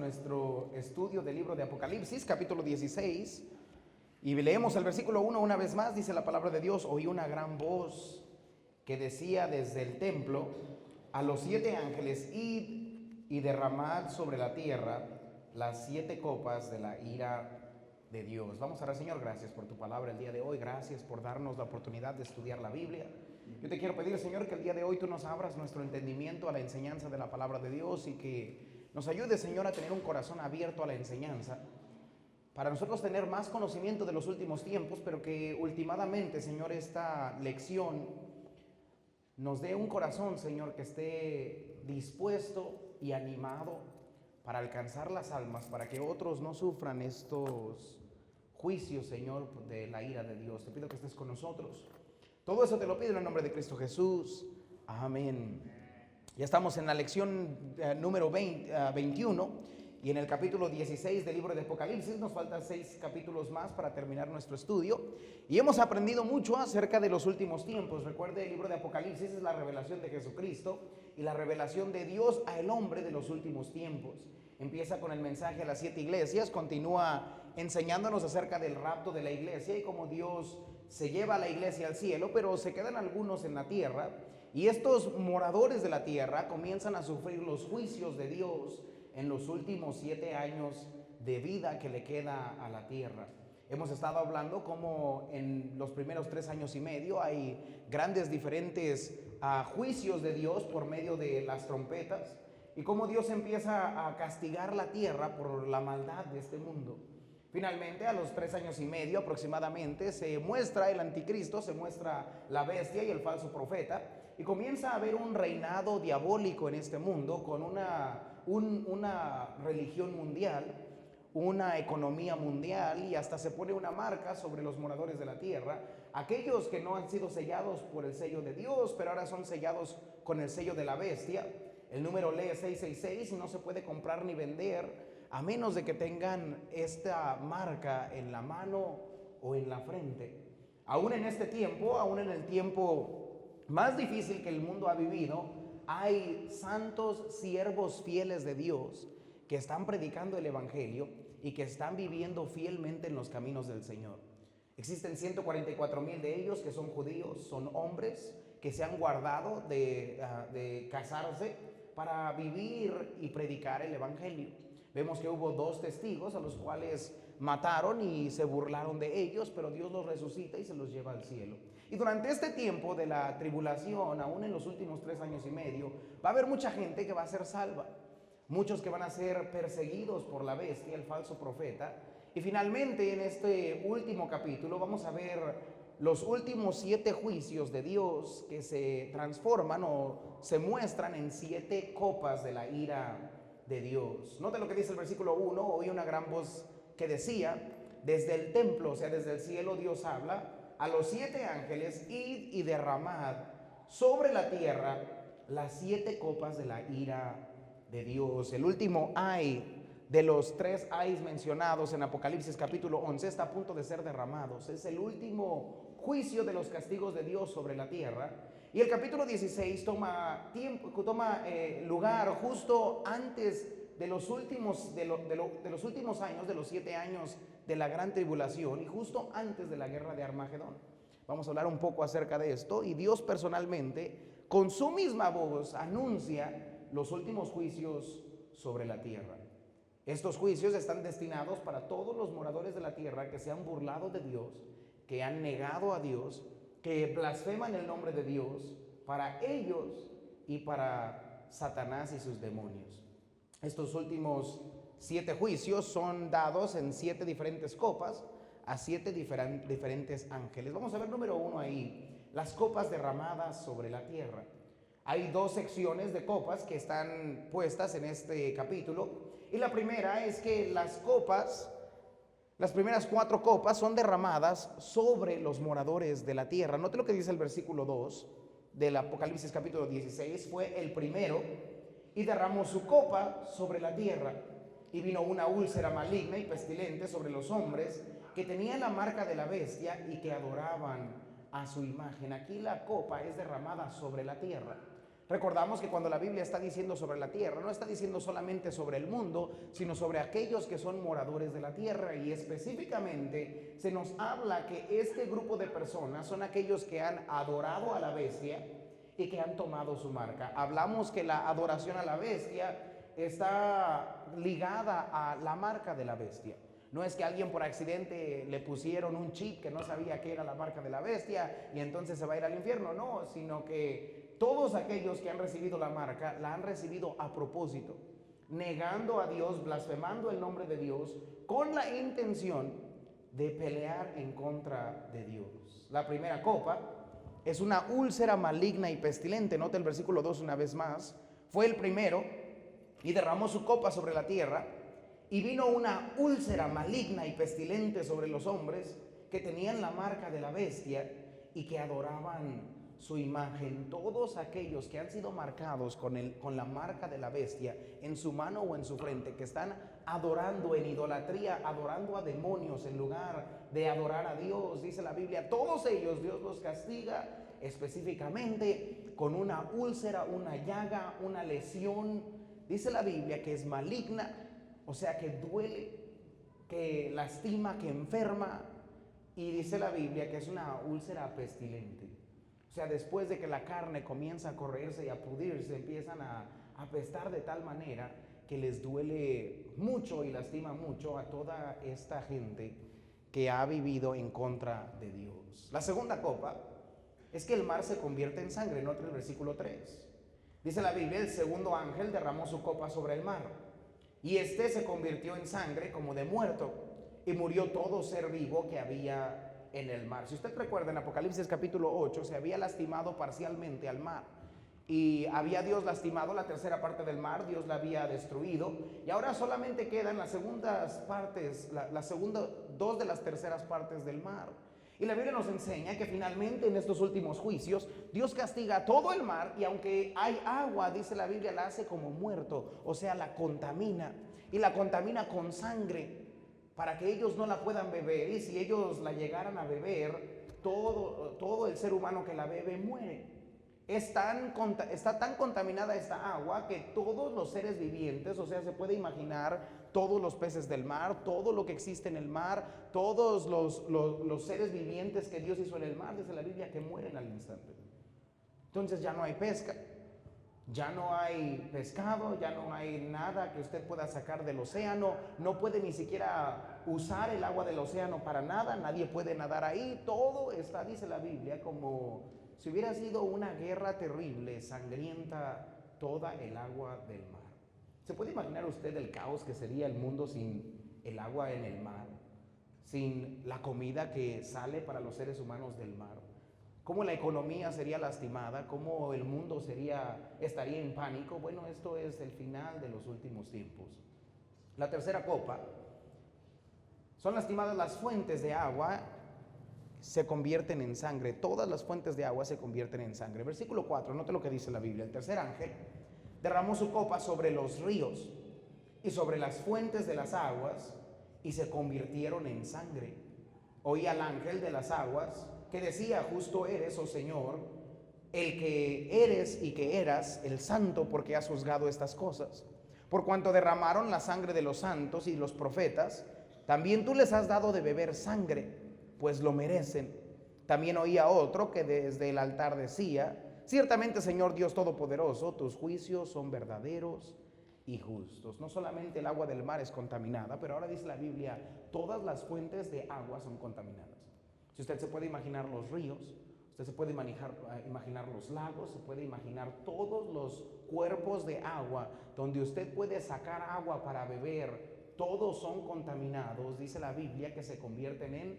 nuestro estudio del libro de Apocalipsis, capítulo 16, y leemos el versículo 1 una vez más. Dice la palabra de Dios: oí una gran voz que decía desde el templo a los 7 ángeles: id y derramad sobre la tierra las 7 copas de la ira de Dios. Vamos a orar. Señor, gracias por tu palabra el día de hoy, gracias por darnos la oportunidad de estudiar la Biblia. Yo te quiero pedir, Señor, que el día de hoy tú nos abras nuestro entendimiento a la enseñanza de la palabra de Dios y que nos ayude, Señor, a tener un corazón abierto a la enseñanza, para nosotros tener más conocimiento de los últimos tiempos, pero que últimamente, Señor, esta lección nos dé un corazón, Señor, que esté dispuesto y animado para alcanzar las almas, para que otros no sufran estos juicios, Señor, de la ira de Dios. Te pido que estés con nosotros. Todo eso te lo pido en el nombre de Cristo Jesús. Amén. Ya estamos en la lección número 21 y en el capítulo 16 del libro de Apocalipsis. Nos faltan 6 capítulos más para terminar nuestro estudio. Y hemos aprendido mucho acerca de los últimos tiempos. Recuerde, el libro de Apocalipsis es la revelación de Jesucristo y la revelación de Dios al hombre de los últimos tiempos. Empieza con el mensaje a las 7 iglesias, continúa enseñándonos acerca del rapto de la iglesia y cómo Dios se lleva a la iglesia al cielo, pero se quedan algunos en la tierra, y estos moradores de la tierra comienzan a sufrir los juicios de Dios en los últimos 7 años de vida que le queda a la tierra. Hemos estado hablando cómo en los primeros 3 años y medio hay grandes diferentes juicios de Dios por medio de las trompetas, y cómo Dios empieza a castigar la tierra por la maldad de este mundo. Finalmente, a los 3 años y medio aproximadamente, se muestra el anticristo, se muestra la bestia y el falso profeta, y comienza a haber un reinado diabólico en este mundo, con una religión mundial, una economía mundial, y hasta se pone una marca sobre los moradores de la tierra, aquellos que no han sido sellados por el sello de Dios, pero ahora son sellados con el sello de la bestia. El número lee 666 y no se puede comprar ni vender a menos de que tengan esta marca en la mano o en la frente. Aún en este tiempo, aún en el tiempo más difícil que el mundo ha vivido, hay santos siervos fieles de Dios que están predicando el evangelio y que están viviendo fielmente en los caminos del Señor. Existen 144,000 de ellos que son judíos, son hombres que se han guardado de casarse para vivir y predicar el evangelio. Vemos que hubo 2 testigos a los cuales mataron y se burlaron de ellos, pero Dios los resucita y se los lleva al cielo. Y durante este tiempo de la tribulación, aún en los últimos 3 años y medio, va a haber mucha gente que va a ser salva, muchos que van a ser perseguidos por la bestia, el falso profeta. Y finalmente, en este último capítulo vamos a ver los últimos 7 juicios de Dios que se transforman o se muestran en 7 copas de la ira de Dios. Note lo que dice el versículo 1: oí una gran voz que decía desde el templo, o sea, desde el cielo, Dios habla a los 7 ángeles: id y derramad sobre la tierra las 7 copas de la ira de Dios. El último ay de los 3 ayes mencionados en Apocalipsis capítulo 11 está a punto de ser derramados. Es el último juicio de los castigos de Dios sobre la tierra. Y el capítulo 16 toma lugar justo antes de los últimos años, de los 7 años de la gran tribulación, y justo antes de la guerra de Armagedón. Vamos a hablar un poco acerca de esto, y Dios personalmente, con su misma voz, anuncia los últimos juicios sobre la tierra. Estos juicios están destinados para todos los moradores de la tierra que se han burlado de Dios, que han negado a Dios, que blasfeman el nombre de Dios, para ellos y para Satanás y sus demonios. Estos últimos 7 juicios son dados en 7 diferentes copas a 7 diferentes ángeles. Vamos a ver número 1 ahí: las copas derramadas sobre la tierra. Hay 2 secciones de copas que están puestas en este capítulo, y la primera es que las primeras 4 copas son derramadas sobre los moradores de la tierra. Note lo que dice el versículo 2 del Apocalipsis capítulo 16: fue el primero y derramó su copa sobre la tierra, y vino una úlcera maligna y pestilente sobre los hombres que tenían la marca de la bestia y que adoraban a su imagen. Aquí la copa es derramada sobre la tierra. Recordamos que cuando la Biblia está diciendo sobre la tierra, no está diciendo solamente sobre el mundo, sino sobre aquellos que son moradores de la tierra. Y específicamente se nos habla que este grupo de personas son aquellos que han adorado a la bestia y que han tomado su marca. Hablamos que la adoración a la bestia está ligada a la marca de la bestia. No es que alguien por accidente le pusieron un chip que no sabía que era la marca de la bestia y entonces se va a ir al infierno. No, sino que todos aquellos que han recibido la marca, la han recibido a propósito, negando a Dios, blasfemando el nombre de Dios, con la intención de pelear en contra de Dios. La primera copa es una úlcera maligna y pestilente. Nota el versículo 2 una vez más. Fue el primero y derramó su copa sobre la tierra, y vino una úlcera maligna y pestilente sobre los hombres que tenían la marca de la bestia y que adoraban su imagen. Todos aquellos que han sido marcados con la marca de la bestia en su mano o en su frente, que están adorando en idolatría, adorando a demonios en lugar de adorar a Dios, dice la Biblia, todos ellos Dios los castiga específicamente con una úlcera, una llaga, una lesión. Dice la Biblia que es maligna, o sea que duele, que lastima, que enferma. Y dice la Biblia que es una úlcera pestilente. O sea, después de que la carne comienza a correrse y a pudrirse, empiezan a apestar de tal manera que les duele mucho y lastima mucho a toda esta gente que ha vivido en contra de Dios. La segunda copa es que el mar se convierte en sangre. Nota el versículo 3. Dice la Biblia, el segundo ángel derramó su copa sobre el mar, y este se convirtió en sangre como de muerto, y murió todo ser vivo que había en el mar. Si usted recuerda, en Apocalipsis capítulo 8, se había lastimado parcialmente al mar, y había Dios lastimado la tercera parte del mar, Dios la había destruido, y ahora solamente quedan las segundas partes, dos de las terceras partes del mar. Y la Biblia nos enseña que finalmente en estos últimos juicios Dios castiga todo el mar, y aunque hay agua, dice la Biblia, la hace como muerto, o sea, la contamina, y la contamina con sangre para que ellos no la puedan beber, y si ellos la llegaran a beber, todo el ser humano que la bebe muere. Está tan contaminada esta agua que todos los seres vivientes, o sea, se puede imaginar todos los peces del mar, todo lo que existe en el mar, todos los seres vivientes que Dios hizo en el mar, dice la Biblia, que mueren al instante. Entonces ya no hay pesca, ya no hay pescado, ya no hay nada que usted pueda sacar del océano, no puede ni siquiera usar el agua del océano para nada, nadie puede nadar ahí, todo está, dice la Biblia, como si hubiera sido una guerra terrible, sangrienta, toda el agua del mar. ¿Se puede imaginar usted el caos que sería el mundo sin el agua en el mar? Sin la comida que sale para los seres humanos del mar. ¿Cómo la economía sería lastimada? ¿Cómo el mundo estaría en pánico? Bueno, esto es el final de los últimos tiempos. La tercera copa, son lastimadas las fuentes de agua, se convierten en sangre. Todas las fuentes de agua se convierten en sangre. Versículo 4, note lo que dice la Biblia. El tercer ángel derramó su copa sobre los ríos y sobre las fuentes de las aguas, y se convirtieron en sangre. Oí al ángel de las aguas que decía, justo eres, oh Señor, el que eres y que eras, el santo, porque has juzgado estas cosas. Por cuanto derramaron la sangre de los santos y los profetas, también tú les has dado de beber sangre, pues lo merecen. También oía otro que desde el altar decía, ciertamente, Señor Dios Todopoderoso, tus juicios son verdaderos y justos. No solamente el agua del mar es contaminada, pero ahora dice la Biblia, todas las fuentes de agua son contaminadas. Si usted se puede imaginar los ríos, usted se puede imaginar los lagos, se puede imaginar todos los cuerpos de agua donde usted puede sacar agua para beber, todos son contaminados, dice la Biblia, que se convierten en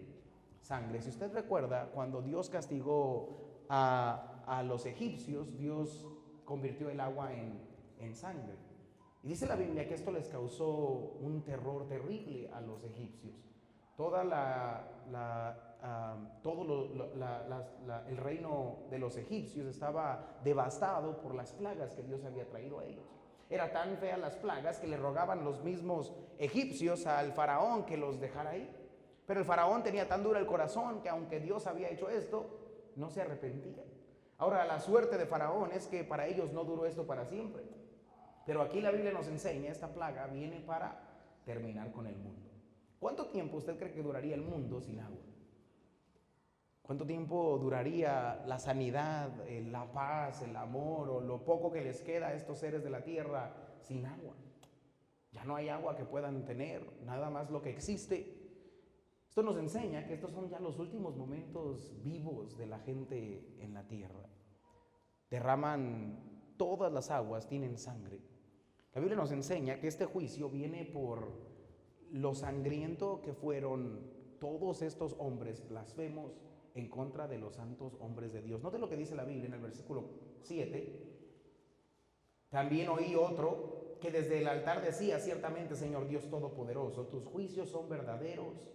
sangre. Si usted recuerda, cuando Dios castigó a los egipcios, Dios convirtió el agua en sangre. Y dice la Biblia que esto les causó un terror terrible a los egipcios. Todo el reino de los egipcios estaba devastado por las plagas que Dios había traído a ellos. Era tan feas las plagas que le rogaban los mismos egipcios al faraón que los dejara ahí. Pero el faraón tenía tan duro el corazón que aunque Dios había hecho esto, no se arrepentía. Ahora, la suerte de Faraón es que para ellos no duró esto para siempre. Pero aquí la Biblia nos enseña, esta plaga viene para terminar con el mundo. ¿Cuánto tiempo usted cree que duraría el mundo sin agua? ¿Cuánto tiempo duraría la sanidad, la paz, el amor o lo poco que les queda a estos seres de la tierra sin agua? Ya no hay agua que puedan tener, nada más lo que existe. Esto nos enseña que estos son ya los últimos momentos vivos de la gente en la tierra. Derraman todas las aguas, tienen sangre. La Biblia nos enseña que este juicio viene por lo sangriento que fueron todos estos hombres blasfemos en contra de los santos hombres de Dios. Note lo que dice la Biblia en el versículo 7. También oí otro que desde el altar decía: ciertamente, Señor Dios Todopoderoso, tus juicios son verdaderos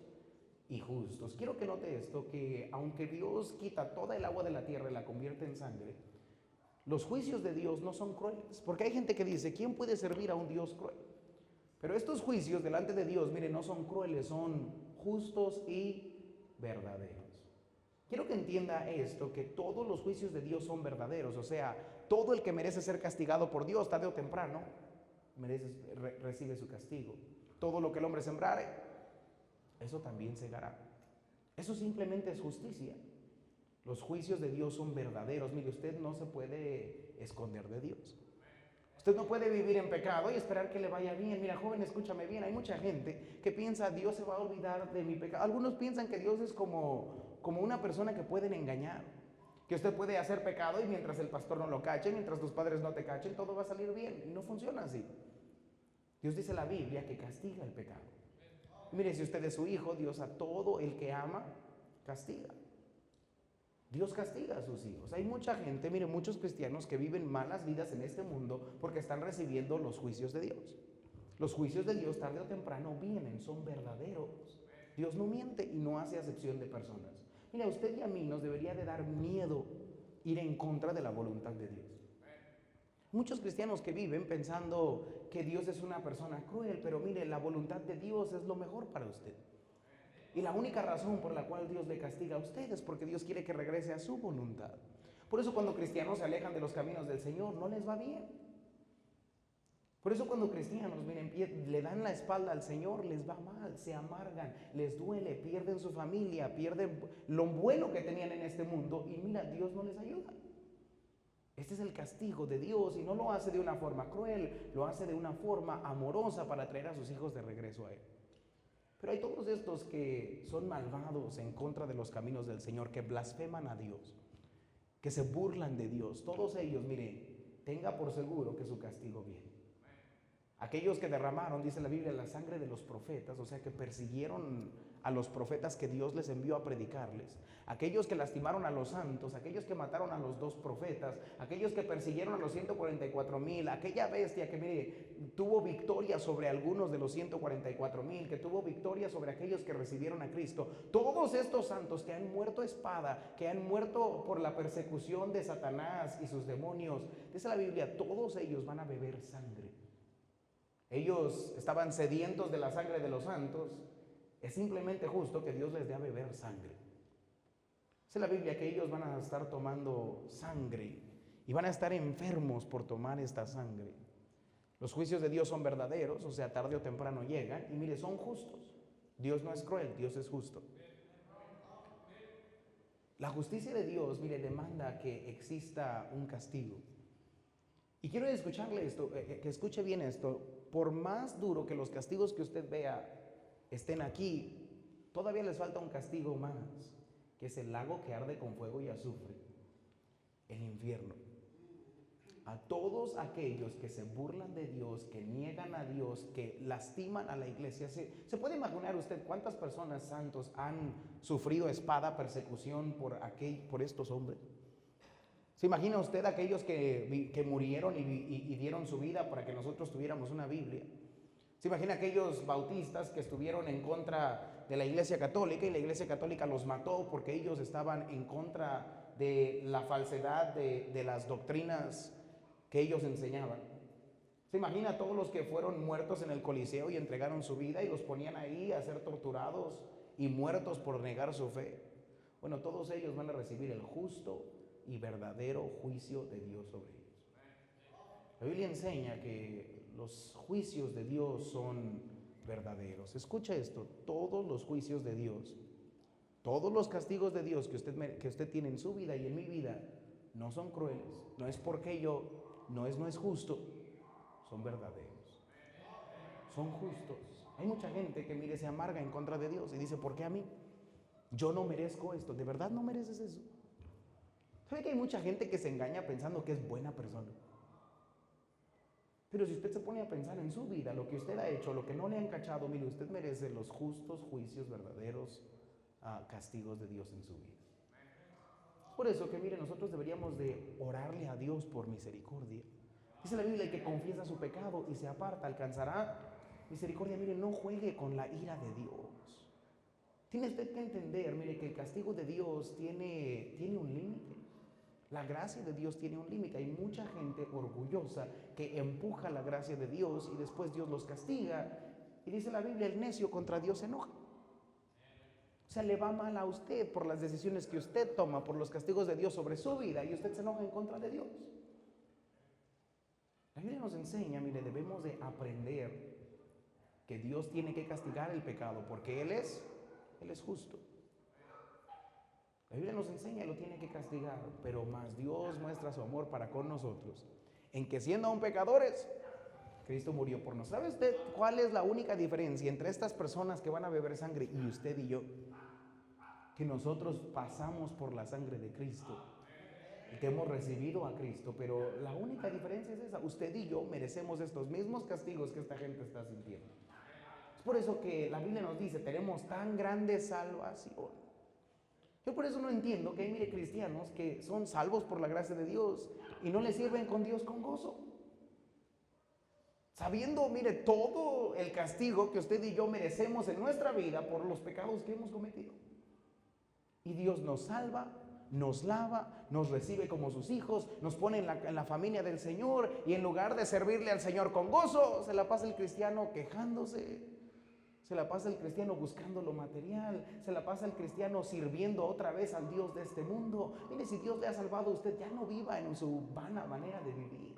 y justos. Quiero que note esto, que aunque Dios quita toda el agua de la tierra y la convierte en sangre, los juicios de Dios no son crueles, porque hay gente que dice: ¿quién puede servir a un Dios cruel? Pero estos juicios delante de Dios, miren, no son crueles, son justos y verdaderos. Quiero que entienda esto, que todos los juicios de Dios son verdaderos. O sea, todo el que merece ser castigado por Dios, tarde o temprano, recibe su castigo. Todo lo que el hombre sembrare, eso también segará. Eso simplemente es justicia. Los juicios de Dios son verdaderos. Mire, usted no se puede esconder de Dios. Usted no puede vivir en pecado y esperar que le vaya bien. Mira, joven, escúchame bien. Hay mucha gente que piensa: Dios se va a olvidar de mi pecado. Algunos piensan que Dios es como una persona que pueden engañar. Que usted puede hacer pecado y mientras el pastor no lo cache, mientras tus padres no te cachen, todo va a salir bien. Y no funciona así. Dios dice en la Biblia que castiga el pecado. Y mire, si usted es su hijo, Dios a todo el que ama, castiga. Dios castiga a sus hijos. Hay mucha gente, mire, muchos cristianos que viven malas vidas en este mundo porque están recibiendo los juicios de Dios. Los juicios de Dios tarde o temprano vienen, son verdaderos. Dios no miente y no hace acepción de personas. Mira, a usted y a mí nos debería de dar miedo ir en contra de la voluntad de Dios. Muchos cristianos que viven pensando que Dios es una persona cruel, pero mire, la voluntad de Dios es lo mejor para usted. Y la única razón por la cual Dios le castiga a usted es porque Dios quiere que regrese a su voluntad. Por eso cuando cristianos se alejan de los caminos del Señor, no les va bien. Por eso cuando cristianos, miren, le dan la espalda al Señor, les va mal, se amargan, les duele, pierden su familia, pierden lo bueno que tenían en este mundo y mira, Dios no les ayuda. Este es el castigo de Dios y no lo hace de una forma cruel, lo hace de una forma amorosa para traer a sus hijos de regreso a Él. Pero hay todos estos que son malvados en contra de los caminos del Señor, que blasfeman a Dios, que se burlan de Dios. Todos ellos, mire, tenga por seguro que su castigo viene. Aquellos que derramaron, dice la Biblia, la sangre de los profetas, o sea que persiguieron a los profetas que Dios les envió a predicarles. Aquellos que lastimaron a los santos, aquellos que mataron a los 2 profetas, aquellos que persiguieron a los 144,000, aquella bestia que, mire, tuvo victoria sobre algunos de los 144,000, que tuvo victoria sobre aquellos que recibieron a Cristo. Todos estos santos que han muerto a espada, que han muerto por la persecución de Satanás y sus demonios, dice la Biblia, todos ellos van a beber sangre. Ellos estaban sedientos de la sangre de los santos. Es simplemente justo que Dios les dé a beber sangre. Dice la Biblia que ellos van a estar tomando sangre y van a estar enfermos por tomar esta sangre. Los juicios de Dios son verdaderos, o sea, tarde o temprano llegan y mire, son justos. Dios no es cruel, Dios es justo. La justicia de Dios, mire, demanda que exista un castigo. Y quiero escucharle esto, que escuche bien esto. Por más duro que los castigos que usted vea estén aquí, todavía les falta un castigo más, que es el lago que arde con fuego y azufre, el infierno. A todos aquellos que se burlan de Dios, que niegan a Dios, que lastiman a la iglesia. ¿Se puede imaginar usted cuántas personas santos han sufrido espada, persecución por estos hombres? ¿Se imagina usted aquellos que murieron y dieron su vida para que nosotros tuviéramos una Biblia? ¿Se imagina aquellos bautistas que estuvieron en contra de la Iglesia Católica y la Iglesia Católica los mató porque ellos estaban en contra de la falsedad de las doctrinas que ellos enseñaban? ¿Se imagina a todos los que fueron muertos en el Coliseo y entregaron su vida y los ponían ahí a ser torturados y muertos por negar su fe? Bueno, todos ellos van a recibir el justo y verdadero juicio de Dios sobre ellos. La Biblia enseña que los juicios de Dios son verdaderos. Escucha esto, todos los juicios de Dios, todos los castigos de Dios que usted tiene en su vida y en mi vida, no son crueles, no es porque yo, no es justo, son verdaderos, son justos. Hay mucha gente que, mire, se amarga en contra de Dios y dice, ¿por qué a mí? Yo no merezco esto. ¿De verdad no mereces eso? ¿Sabe que hay mucha gente que se engaña pensando que es buena persona? Pero si usted se pone a pensar en su vida, lo que usted ha hecho, lo que no le han cachado, mire, usted merece los justos juicios verdaderos, castigos de Dios en su vida. Por eso que, mire, nosotros deberíamos de orarle a Dios por misericordia. Dice la Biblia, el que confiesa su pecado y se aparta alcanzará misericordia. Mire, no juegue con la ira de Dios. Tiene usted que entender, mire, que el castigo de Dios tiene un límite. La gracia de Dios tiene un límite. Hay mucha gente orgullosa que empuja la gracia de Dios y después Dios los castiga. Y dice la Biblia, el necio contra Dios se enoja. O sea, le va mal a usted por las decisiones que usted toma, por los castigos de Dios sobre su vida, y usted se enoja en contra de Dios. La Biblia nos enseña, mire, debemos de aprender que Dios tiene que castigar el pecado porque Él es justo. La Biblia nos enseña, lo tiene que castigar, pero más Dios muestra su amor para con nosotros, en que siendo aún pecadores, Cristo murió por nosotros. ¿Sabe usted cuál es la única diferencia entre estas personas que van a beber sangre y usted y yo? Que nosotros pasamos por la sangre de Cristo y que hemos recibido a Cristo, pero la única diferencia es esa: usted y yo merecemos estos mismos castigos que esta gente está sintiendo. Es por eso que la Biblia nos dice, tenemos tan grande salvación. Yo por eso no entiendo que hay, mire, cristianos que son salvos por la gracia de Dios y no le sirven con Dios con gozo. Sabiendo, mire, todo el castigo que usted y yo merecemos en nuestra vida por los pecados que hemos cometido. Y Dios nos salva, nos lava, nos recibe como sus hijos, nos pone en la familia del Señor, y en lugar de servirle al Señor con gozo, se la pasa el cristiano quejándose. Se la pasa el cristiano buscando lo material, se la pasa el cristiano sirviendo otra vez al Dios de este mundo. Mire, si Dios le ha salvado a usted, ya no viva en su vana manera de vivir.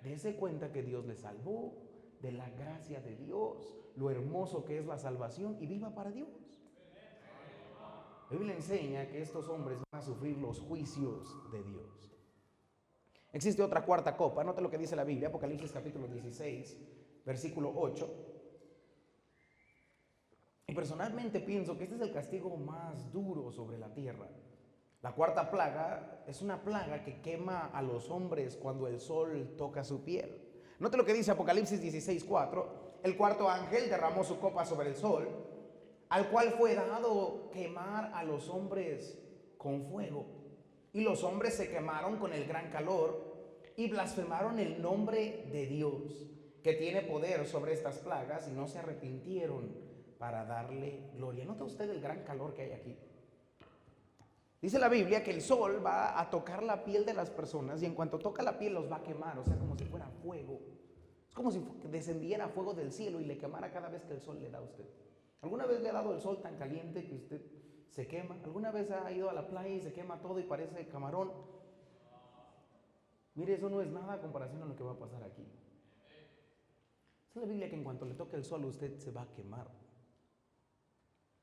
Dese cuenta que Dios le salvó, de la gracia de Dios, lo hermoso que es la salvación, y viva para Dios. La Biblia enseña que estos hombres van a sufrir los juicios de Dios. Existe otra cuarta copa, note lo que dice la Biblia, Apocalipsis capítulo 16, versículo 8. Y personalmente pienso que este es el castigo más duro sobre la tierra. La cuarta plaga es una plaga que quema a los hombres cuando el sol toca su piel. Note lo que dice Apocalipsis 16:4. El cuarto ángel derramó su copa sobre el sol, al cual fue dado quemar a los hombres con fuego. Y los hombres se quemaron con el gran calor y blasfemaron el nombre de Dios, que tiene poder sobre estas plagas, y no se arrepintieron para darle gloria. ¿Nota usted el gran calor que hay aquí? Dice la Biblia que el sol va a tocar la piel de las personas, y en cuanto toca la piel los va a quemar, o sea, como si fuera fuego. Es como si descendiera fuego del cielo y le quemara cada vez que el sol le da a usted. ¿Alguna vez le ha dado el sol tan caliente que usted se quema? ¿Alguna vez ha ido a la playa y se quema todo y parece camarón? Mire, eso no es nada a comparación a lo que va a pasar aquí. Dice la Biblia que en cuanto le toque el sol usted se va a quemar.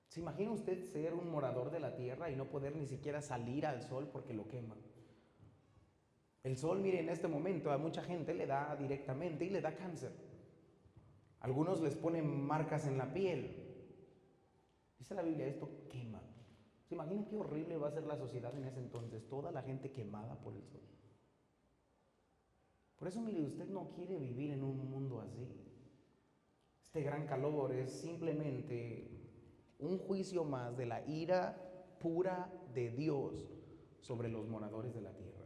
¿Se imagina usted ser un morador de la tierra y no poder ni siquiera salir al sol porque lo quema? El sol, mire, en este momento a mucha gente le da directamente y le da cáncer. Algunos les ponen marcas en la piel. Dice la Biblia, esto quema. ¿Se imagina qué horrible va a ser la sociedad en ese entonces? Toda la gente quemada por el sol. Por eso, mire, usted no quiere vivir en un mundo así. Este gran calor es simplemente un juicio más de la ira pura de Dios sobre los moradores de la tierra.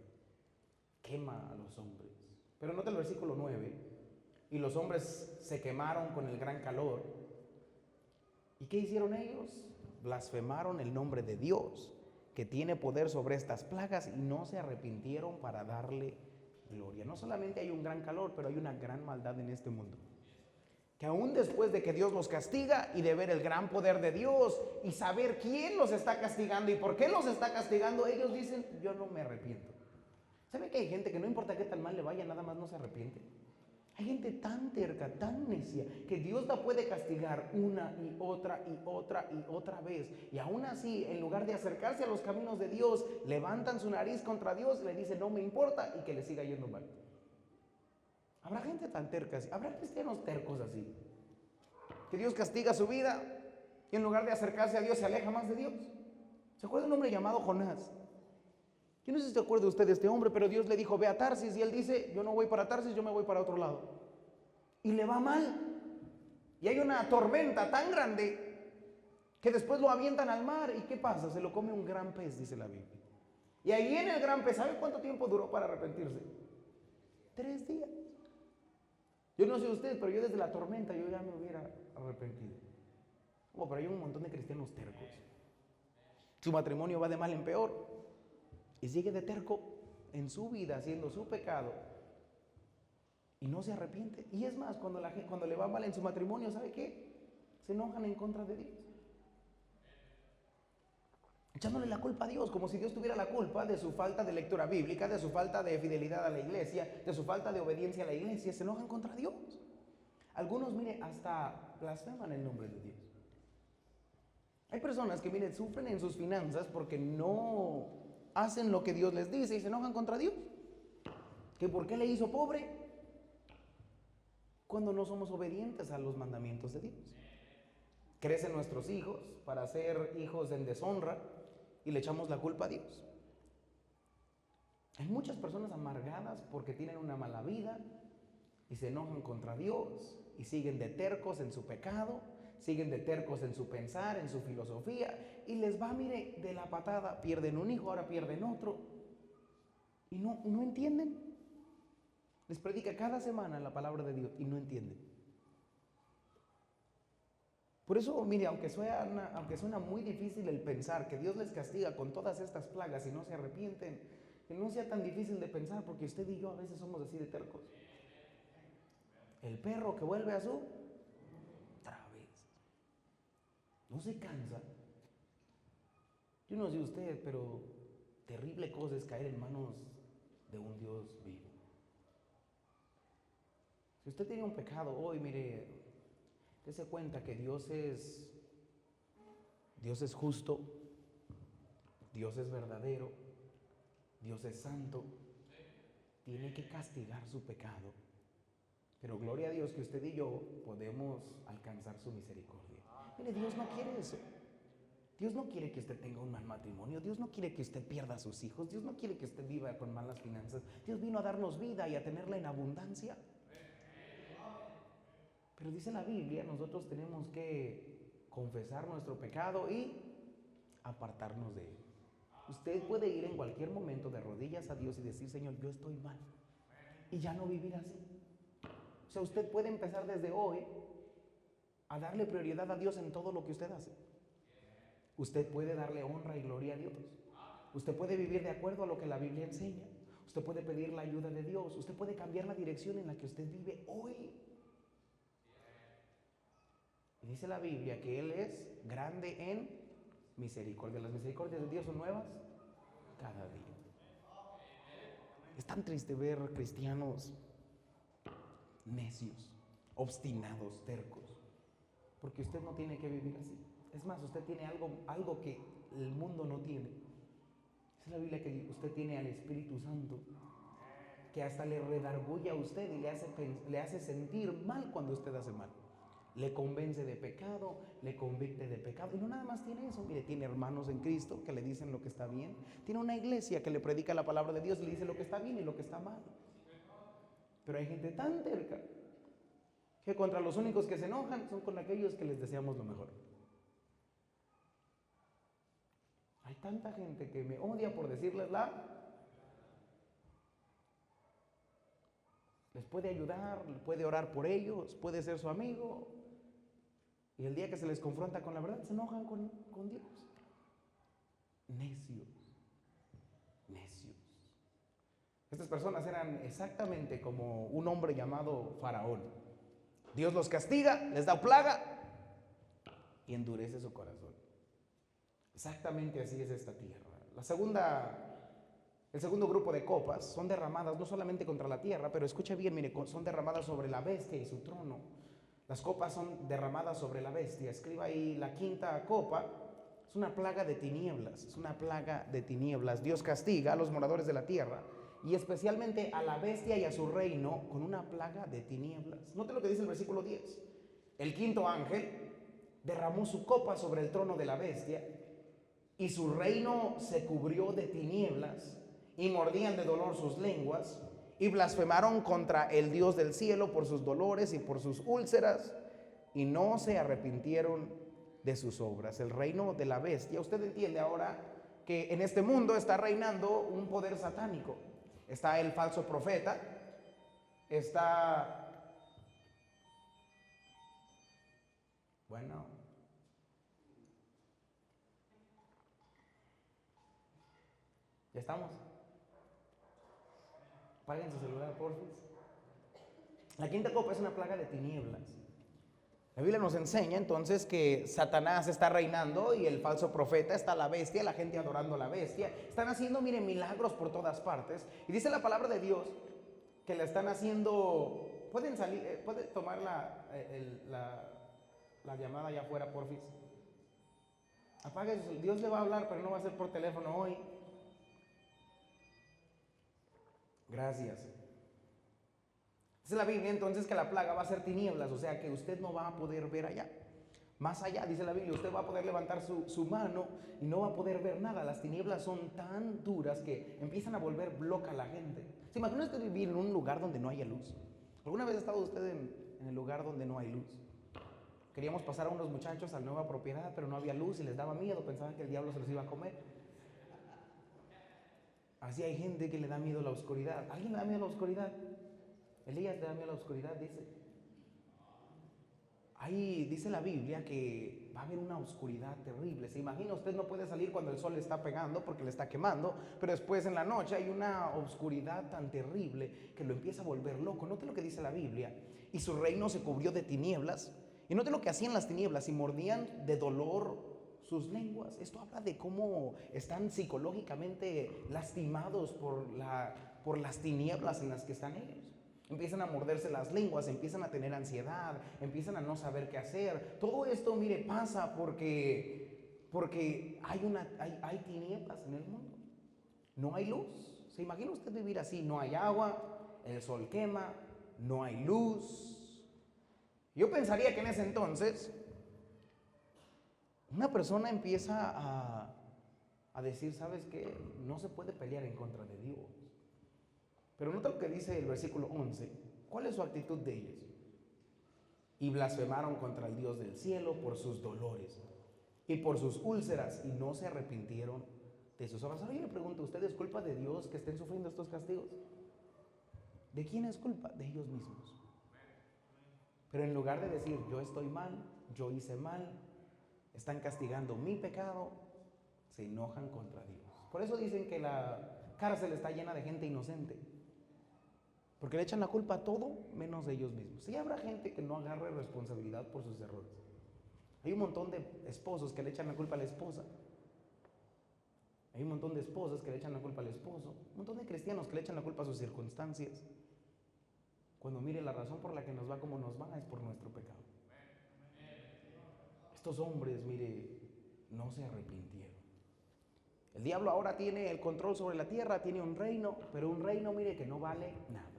Quema a los hombres. Pero nota el versículo 9. Y los hombres se quemaron con el gran calor. ¿Y qué hicieron ellos? Blasfemaron el nombre de Dios, que tiene poder sobre estas plagas, y no se arrepintieron para darle gloria. No solamente hay un gran calor, pero hay una gran maldad en este mundo. que aún después de que Dios los castiga y de ver el gran poder de Dios y saber quién los está castigando y por qué los está castigando, ellos dicen, yo no me arrepiento. ¿Sabe que hay gente que no importa qué tan mal le vaya, nada más no se arrepiente? Hay gente tan terca, tan necia, que Dios la puede castigar una y otra y otra y otra vez. Y aún así, en lugar de acercarse a los caminos de Dios, levantan su nariz contra Dios, le dicen no me importa y que le siga yendo mal. Habrá gente tan terca así, habrá cristianos tercos así, que Dios castiga su vida y en lugar de acercarse a Dios se aleja más de Dios. ¿Se acuerda de un hombre llamado Jonás? Yo no sé si se acuerda usted de este hombre, pero Dios le dijo, ve a Tarsis, y él dice, yo no voy para Tarsis, yo me voy para otro lado. Y le va mal. Y hay una tormenta tan grande que después lo avientan al mar. ¿Y qué pasa? Se lo come un gran pez, dice la Biblia. Y ahí en el gran pez, ¿sabe cuánto tiempo duró para arrepentirse? 3 días. Yo no sé usted, pero yo desde la tormenta yo ya me hubiera arrepentido. Oh, pero hay un montón de cristianos tercos. Su matrimonio va de mal en peor. Y sigue de terco en su vida, haciendo su pecado. Y no se arrepiente. Y es más, cuando le va mal en su matrimonio, ¿sabe qué? Se enojan en contra de Dios. Echándole la culpa a Dios, como si Dios tuviera la culpa de su falta de lectura bíblica, de su falta de fidelidad a la iglesia, de su falta de obediencia a la iglesia. Se enojan contra Dios. Algunos, mire, hasta blasfeman el nombre de Dios. Hay personas que, mire, sufren en sus finanzas porque no hacen lo que Dios les dice y se enojan contra Dios. ¿Que por qué le hizo pobre? Cuando no somos obedientes a los mandamientos de Dios. Crecen nuestros hijos para ser hijos en deshonra y le echamos la culpa a Dios. Hay muchas personas amargadas porque tienen una mala vida y se enojan contra Dios y siguen de tercos en su pecado, siguen de tercos en su pensar, en su filosofía, y les va, mire, de la patada. Pierden un hijo, ahora pierden otro, y no entienden. Les predica cada semana la palabra de Dios y no entienden. Por eso, mire, aunque suena muy difícil el pensar que Dios les castiga con todas estas plagas y no se arrepienten, que no sea tan difícil de pensar, porque usted y yo a veces somos así de tercos. El perro que vuelve a su otra vez. No se cansa. Yo no sé usted, pero terrible cosa es caer en manos de un Dios vivo. Si usted tiene un pecado hoy, mire, dése cuenta que Dios es justo, Dios es verdadero, Dios es santo, tiene que castigar su pecado. Pero gloria a Dios que usted y yo podemos alcanzar su misericordia. Mire, Dios no quiere eso. Dios no quiere que usted tenga un mal matrimonio. Dios no quiere que usted pierda a sus hijos. Dios no quiere que usted viva con malas finanzas. Dios vino a darnos vida y a tenerla en abundancia. Pero dice la Biblia, nosotros tenemos que confesar nuestro pecado y apartarnos de él. Usted puede ir en cualquier momento de rodillas a Dios y decir, Señor, yo estoy mal. Y ya no vivir así. O sea, usted puede empezar desde hoy a darle prioridad a Dios en todo lo que usted hace. Usted puede darle honra y gloria a Dios. Usted puede vivir de acuerdo a lo que la Biblia enseña. Usted puede pedir la ayuda de Dios. Usted puede cambiar la dirección en la que usted vive hoy. Y dice la Biblia que Él es grande en misericordia. Las misericordias de Dios son nuevas cada día. Es tan triste ver cristianos necios, obstinados, tercos, porque usted no tiene que vivir así. Es más, usted tiene algo que el mundo no tiene. Dice la Biblia que usted tiene al Espíritu Santo, que hasta le redarguye a usted y le hace sentir mal cuando usted hace mal. Le convence de pecado, le convicte de pecado. Y no nada más tiene eso, mire, tiene hermanos en Cristo que le dicen lo que está bien. Tiene una iglesia que le predica la palabra de Dios y le dice lo que está bien y lo que está mal. Pero hay gente tan terca que contra los únicos que se enojan son con aquellos que les deseamos lo mejor. Hay tanta gente que me odia por decirles les puede ayudar, puede orar por ellos, puede ser su amigo, y el día que se les confronta con la verdad se enojan con Dios. Necios. Estas personas eran exactamente como un hombre llamado Faraón. Dios los castiga, les da plaga y endurece su corazón. Exactamente así es esta tierra. El segundo grupo de copas son derramadas no solamente contra la tierra, pero escuche bien, mire, son derramadas sobre la bestia y su trono. Las copas son derramadas sobre la bestia. Escriba ahí, la quinta copa es una plaga de tinieblas, es una plaga de tinieblas. Dios castiga a los moradores de la tierra y especialmente a la bestia y a su reino con una plaga de tinieblas. Note lo que dice el versículo 10. El quinto ángel derramó su copa sobre el trono de la bestia y su reino se cubrió de tinieblas y mordían de dolor sus lenguas y blasfemaron contra el Dios del cielo por sus dolores y por sus úlceras y no se arrepintieron de sus obras. El reino de la bestia, usted entiende ahora que en este mundo está reinando un poder satánico. Está el falso profeta, está... Bueno, ¿ya estamos? Apaguen su celular, por favor. La quinta copa es una plaga de tinieblas. La Biblia nos enseña entonces que Satanás está reinando y el falso profeta, está la bestia, la gente adorando a la bestia. Están haciendo, miren, milagros por todas partes. Y dice la palabra de Dios que la están haciendo... Pueden salir, puede tomar la llamada allá afuera, porfis. Apague, Dios le va a hablar, pero no va a ser por teléfono hoy. Gracias. Dice la Biblia entonces que la plaga va a ser tinieblas, o sea que usted no va a poder ver allá. Más allá, dice la Biblia, usted va a poder levantar su mano y no va a poder ver nada. Las tinieblas son tan duras que empiezan a volver loca a la gente. ¿Se imagina usted vivir en un lugar donde no haya luz? ¿Alguna vez ha estado usted en el lugar donde no hay luz? Queríamos pasar a unos muchachos a la nueva propiedad, pero no había luz y les daba miedo, pensaban que el diablo se los iba a comer. Así hay gente que le da miedo a la oscuridad. ¿Alguien le da miedo a la oscuridad? Elías le da miedo a la oscuridad, dice. Ahí dice la Biblia que va a haber una oscuridad terrible. Se imagina, usted no puede salir cuando el sol le está pegando porque le está quemando, pero después en la noche hay una oscuridad tan terrible que lo empieza a volver loco. Note lo que dice la Biblia. Y su reino se cubrió de tinieblas. Y note lo que hacían las tinieblas y mordían de dolor sus lenguas. Esto habla de cómo están psicológicamente lastimados por las tinieblas en las que están ellos. Empiezan a morderse las lenguas, empiezan a tener ansiedad, empiezan a no saber qué hacer. Todo esto, mire, pasa porque hay tinieblas en el mundo. No hay luz. ¿Se imagina usted vivir así? No hay agua, el sol quema, no hay luz. Yo pensaría que en ese entonces una persona empieza a decir, ¿sabes qué? No se puede pelear en contra de Dios. Pero nota lo que dice el versículo 11. ¿Cuál es su actitud de ellos? Y blasfemaron contra el Dios del cielo por sus dolores y por sus úlceras y no se arrepintieron de sus obras. Ahora yo le pregunto, ¿usted es culpa de Dios que estén sufriendo estos castigos? ¿De quién es culpa? De ellos mismos. Pero en lugar de decir, yo estoy mal, yo hice mal, están castigando mi pecado, se enojan contra Dios. Por eso dicen que la cárcel está llena de gente inocente. Porque le echan la culpa a todo menos de ellos mismos. Sí habrá gente que no agarre responsabilidad por sus errores. Hay un montón de esposos que le echan la culpa a la esposa. Hay un montón de esposas que le echan la culpa al esposo. Un montón de cristianos que le echan la culpa a sus circunstancias. Cuando mire, la razón por la que nos va como nos va es por nuestro pecado. Estos hombres, mire, no se arrepintieron. El diablo ahora tiene el control sobre la tierra, tiene un reino, pero un reino, mire, que no vale nada.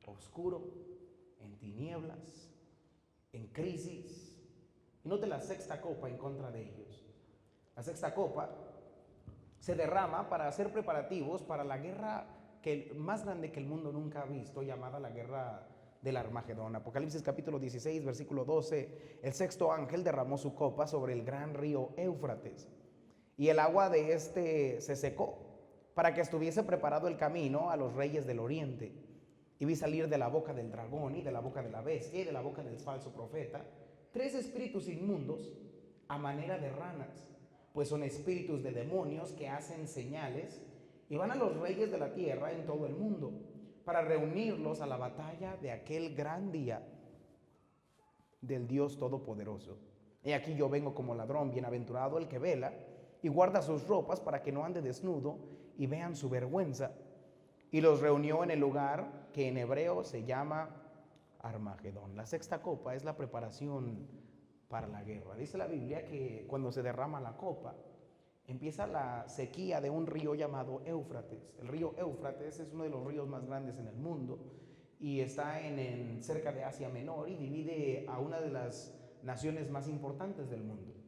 Oscuro, en tinieblas, en crisis. Y note la sexta copa en contra de ellos. La sexta copa se derrama para hacer preparativos para la guerra más grande que el mundo nunca ha visto, llamada la guerra del Armagedón. Apocalipsis capítulo 16, versículo 12. El sexto ángel derramó su copa sobre el gran río Éufrates, y el agua de este se secó, para que estuviese preparado el camino a los reyes del oriente. Y vi salir de la boca del dragón y de la boca de la bestia y de la boca del falso profeta 3 espíritus inmundos a manera de ranas, pues son espíritus de demonios que hacen señales y van a los reyes de la tierra en todo el mundo para reunirlos a la batalla de aquel gran día. del Dios Todopoderoso. He aquí yo vengo como ladrón, bienaventurado el que vela y guarda sus ropas para que no ande desnudo y vean su vergüenza. Y los reunió en el lugar que en hebreo se llama Armagedón. La sexta copa es la preparación para la guerra. Dice la Biblia que cuando se derrama la copa, empieza la sequía de un río llamado Éufrates. El río Éufrates es uno de los ríos más grandes en el mundo y está cerca de Asia Menor y divide a una de las naciones más importantes del mundo.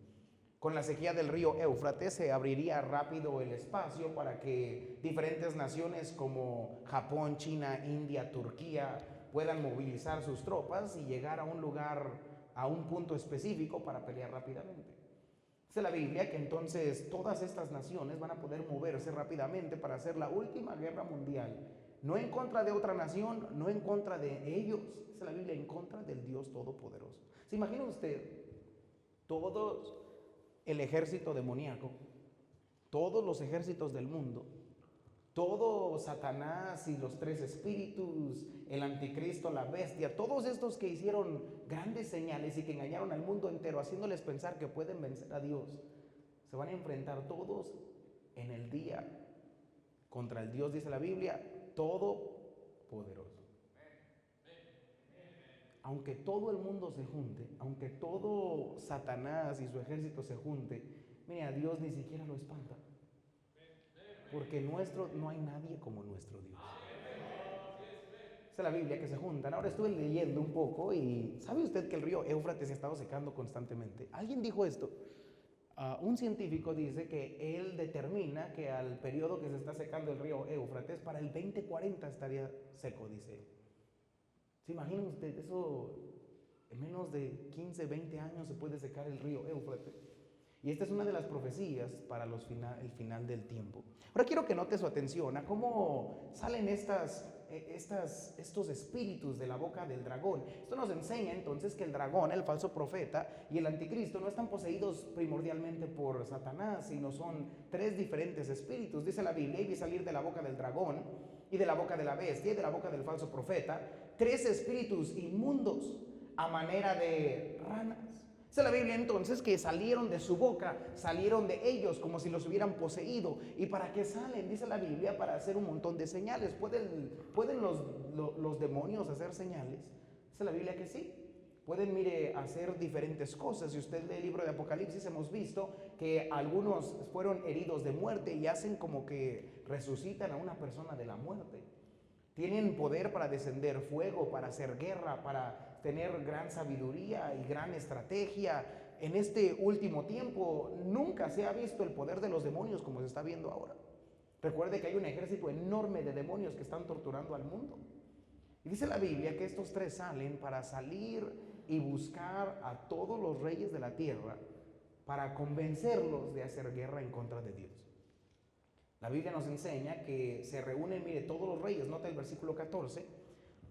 Con la sequía del río Éufrates se abriría rápido el espacio para que diferentes naciones como Japón, China, India, Turquía puedan movilizar sus tropas y llegar a un lugar, a un punto específico para pelear rápidamente. Dice la Biblia que entonces todas estas naciones van a poder moverse rápidamente para hacer la última guerra mundial. No en contra de otra nación, no en contra de ellos. Dice la Biblia, en contra del Dios Todopoderoso. ¿Se imagina usted todo el ejército demoníaco, todos los ejércitos del mundo, todo Satanás y los tres espíritus, el anticristo, la bestia, todos estos que hicieron grandes señales y que engañaron al mundo entero, haciéndoles pensar que pueden vencer a Dios, se van a enfrentar todos en el día contra el Dios, dice la Biblia, todopoderoso. Aunque todo el mundo se junte, aunque todo Satanás y su ejército se junte, mire, a Dios ni siquiera lo espanta. Porque no hay nadie como nuestro Dios. Es la Biblia que se juntan. Ahora estuve leyendo un poco y ¿sabe usted que el río Éufrates se ha estado secando constantemente? Alguien dijo esto. Un científico dice que él determina que al periodo que se está secando el río Éufrates, para el 2040 estaría seco, dice él. ¿Se imagina usted eso? En menos de 15, 20 años se puede secar el río Éufrates. Y esta es una de las profecías para el final del tiempo. Ahora quiero que note su atención a cómo salen estos espíritus de la boca del dragón. Esto nos enseña entonces que el dragón, el falso profeta y el anticristo no están poseídos primordialmente por Satanás, sino son tres diferentes espíritus. Dice la Biblia, y vi salir de la boca del dragón y de la boca de la bestia y de la boca del falso profeta tres espíritus inmundos a manera de ranas. Dice la Biblia entonces que salieron de su boca, salieron de ellos como si los hubieran poseído. ¿Y para qué salen? Dice la Biblia, para hacer un montón de señales. ¿Pueden los demonios hacer señales? Dice la Biblia que sí. Pueden, hacer diferentes cosas. Si usted lee el libro de Apocalipsis, hemos visto que algunos fueron heridos de muerte y hacen como que resucitan a una persona de la muerte. Tienen poder para descender fuego, para hacer guerra, para tener gran sabiduría y gran estrategia. En este último tiempo nunca se ha visto el poder de los demonios como se está viendo ahora. Recuerde que hay un ejército enorme de demonios que están torturando al mundo. Y dice la Biblia que estos tres salen para salir y buscar a todos los reyes de la tierra para convencerlos de hacer guerra en contra de Dios. La Biblia nos enseña que se reúnen, todos los reyes, nota el versículo 14,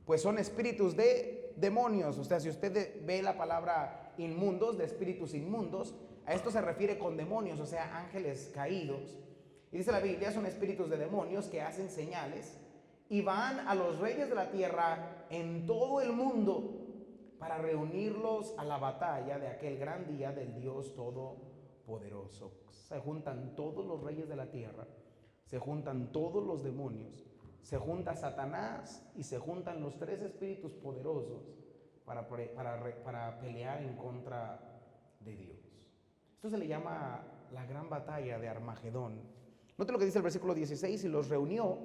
pues son espíritus de demonios. O sea, si usted ve la palabra inmundos, de espíritus inmundos, a esto se refiere con demonios, o sea, ángeles caídos. Y dice la Biblia, son espíritus de demonios que hacen señales y van a los reyes de la tierra en todo el mundo para reunirlos a la batalla de aquel gran día del Dios Todopoderoso. Se juntan todos los reyes de la tierra, se juntan todos los demonios, se junta Satanás y se juntan los tres espíritus poderosos para pelear en contra de Dios. Esto se le llama la gran batalla de Armagedón. Note lo que dice el versículo 16, y los reunió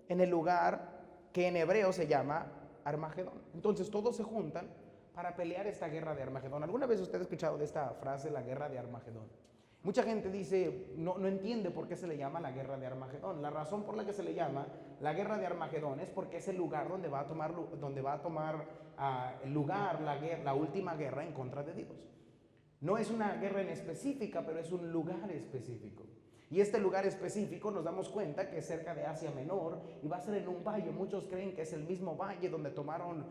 en el lugar que en hebreo se llama Armagedón. Entonces todos se juntan para pelear esta guerra de Armagedón. ¿Alguna vez usted ha escuchado de esta frase, la guerra de Armagedón? Mucha gente dice, no entiende por qué se le llama la guerra de Armagedón. La razón por la que se le llama la guerra de Armagedón es porque es el lugar donde va a tomar lugar la última guerra en contra de Dios. No es una guerra en específica, pero es un lugar específico. Y este lugar específico nos damos cuenta que es cerca de Asia Menor y va a ser en un valle. Muchos creen que es el mismo valle donde tomaron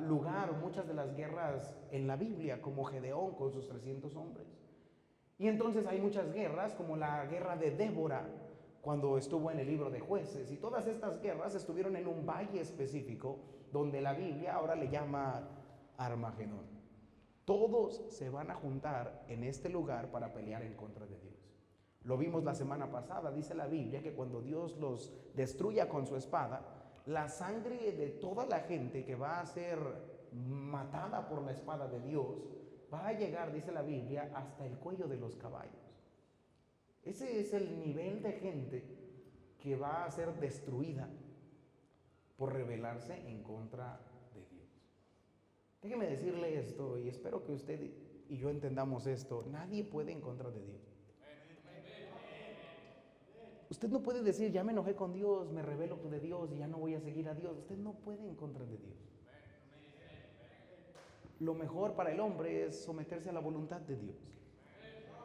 lugar muchas de las guerras en la Biblia, como Gedeón con sus 300 hombres. Y entonces hay muchas guerras, como la guerra de Débora, cuando estuvo en el libro de Jueces. Y todas estas guerras estuvieron en un valle específico, donde la Biblia ahora le llama Armagedón. Todos se van a juntar en este lugar para pelear en contra de Dios. Lo vimos la semana pasada, dice la Biblia que cuando Dios los destruya con su espada, la sangre de toda la gente que va a ser matada por la espada de Dios va a llegar, dice la Biblia, hasta el cuello de los caballos. Ese es el nivel de gente que va a ser destruida por rebelarse en contra de Dios. Déjeme decirle esto, y espero que usted y yo entendamos esto: nadie puede en contra de Dios. Usted no puede decir, ya me enojé con Dios, me rebelo de Dios y ya no voy a seguir a Dios. Usted no puede en contra de Dios. Lo mejor para el hombre es someterse a la voluntad de Dios.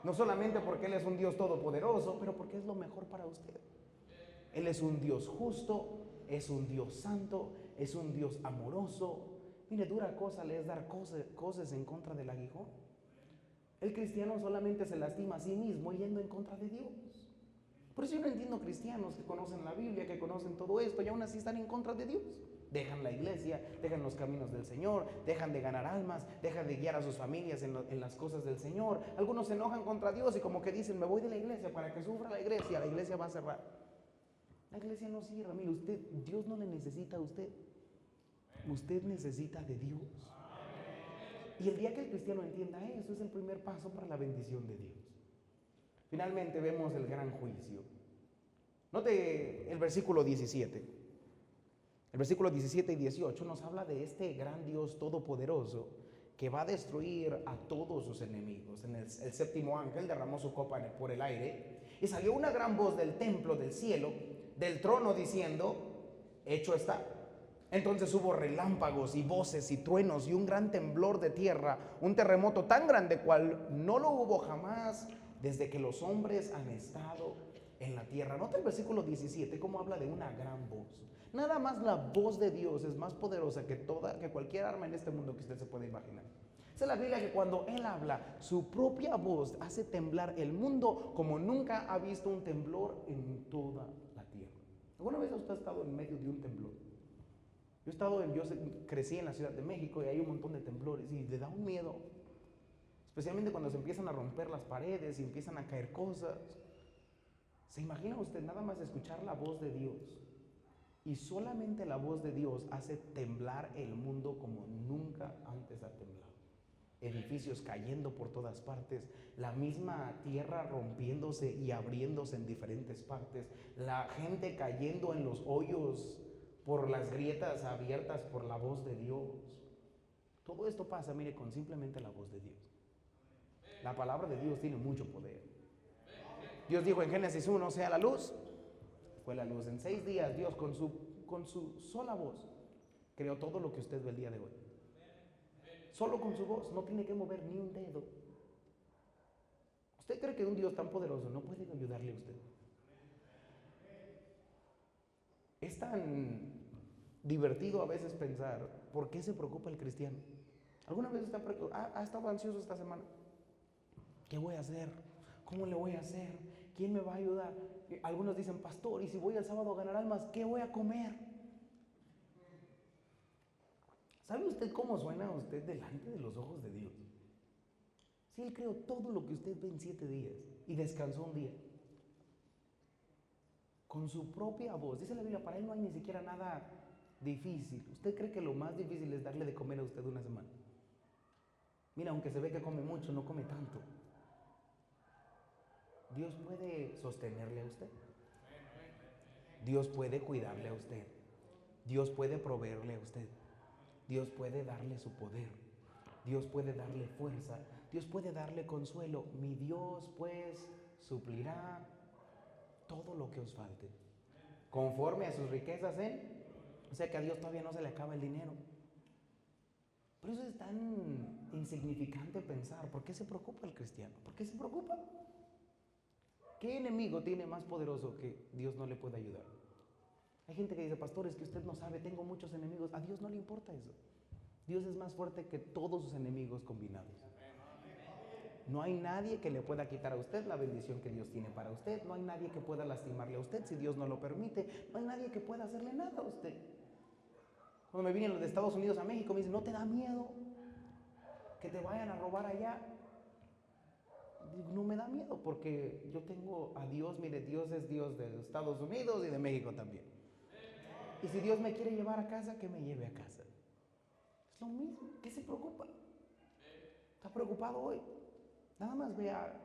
No solamente porque Él es un Dios todopoderoso, pero porque es lo mejor para usted. Él es un Dios justo, es un Dios santo, es un Dios amoroso. Mire, dura cosa le es dar cosas en contra del aguijón. El cristiano solamente se lastima a sí mismo yendo en contra de Dios. Por eso yo no entiendo cristianos que conocen la Biblia, que conocen todo esto y aún así están en contra de Dios. Dejan la iglesia, dejan los caminos del Señor, dejan de ganar almas, dejan de guiar a sus familias en las cosas del Señor. Algunos se enojan contra Dios y como que dicen, me voy de la iglesia para que sufra la iglesia va a cerrar. La iglesia no cierra. Mire, Dios no le necesita a usted. Usted necesita de Dios. Y el día que el cristiano entienda eso, es el primer paso para la bendición de Dios. Finalmente vemos el gran juicio. Note el versículo 17. El versículo 17 y 18 nos habla de este gran Dios todopoderoso que va a destruir a todos sus enemigos. El séptimo ángel derramó su copa por el aire y salió una gran voz del templo, del cielo, del trono, diciendo, hecho está. Entonces hubo relámpagos y voces y truenos y un gran temblor de tierra, un terremoto tan grande cual no lo hubo jamás desde que los hombres han estado en la tierra. Nota el versículo 17 cómo habla de una gran voz. Nada más la voz de Dios es más poderosa que cualquier arma en este mundo que usted se pueda imaginar. Dice la Biblia que cuando Él habla, su propia voz hace temblar el mundo como nunca ha visto un temblor en toda la tierra. ¿Alguna vez usted ha estado en medio de un temblor? Yo crecí en la Ciudad de México y hay un montón de temblores y le da un miedo, especialmente cuando se empiezan a romper las paredes y empiezan a caer cosas. ¿Se imagina usted nada más escuchar la voz de Dios? Y solamente la voz de Dios hace temblar el mundo como nunca antes ha temblado. Edificios cayendo por todas partes, la misma tierra rompiéndose y abriéndose en diferentes partes, la gente cayendo en los hoyos por las grietas abiertas por la voz de Dios. Todo esto pasa, mire, con simplemente la voz de Dios. La palabra de Dios tiene mucho poder. Dios dijo en Génesis 1, sea la luz. Fue la luz. En 6 días Dios con su sola voz creó todo lo que usted ve el día de hoy. Solo con su voz, no tiene que mover ni un dedo. ¿Usted cree que un Dios tan poderoso no puede ayudarle a usted? Es tan divertido a veces pensar, ¿por qué se preocupa el cristiano? ¿Alguna vez ha estado ansioso esta semana? ¿Qué voy a hacer? ¿Cómo le voy a hacer? ¿Quién me va a ayudar? Algunos dicen, pastor, y si voy el sábado a ganar almas, ¿qué voy a comer? ¿Sabe usted cómo suena usted delante de los ojos de Dios? Si Él creó todo lo que usted ve en 7 días y descansó un día. Con su propia voz. Dice la Biblia, para Él no hay ni siquiera nada difícil. ¿Usted cree que lo más difícil es darle de comer a usted una semana? Mira, aunque se ve que come mucho, no come tanto. Dios puede sostenerle a usted. Dios puede cuidarle a usted. Dios puede proveerle a usted. Dios puede darle su poder. Dios puede darle fuerza. Dios puede darle consuelo. Mi Dios pues suplirá todo lo que os falte, conforme a sus riquezas o sea que a Dios todavía no se le acaba el dinero. Por eso es tan insignificante pensar, ¿por qué se preocupa el cristiano? ¿Por qué se preocupa? ¿Qué enemigo tiene más poderoso que Dios no le puede ayudar? Hay gente que dice, pastor, es que usted no sabe, tengo muchos enemigos. A Dios no le importa eso. Dios es más fuerte que todos sus enemigos combinados. No hay nadie que le pueda quitar a usted la bendición que Dios tiene para usted. No hay nadie que pueda lastimarle a usted si Dios no lo permite. No hay nadie que pueda hacerle nada a usted. Cuando me vienen los de Estados Unidos a México, me dicen, ¿no te da miedo que te vayan a robar allá. No me da miedo porque yo tengo a Dios. Mire, Dios es Dios de Estados Unidos y de México también. Y si Dios me quiere llevar a casa, que me lleve a casa. Es lo mismo. ¿Qué se preocupa? ¿Está preocupado hoy? Nada más vea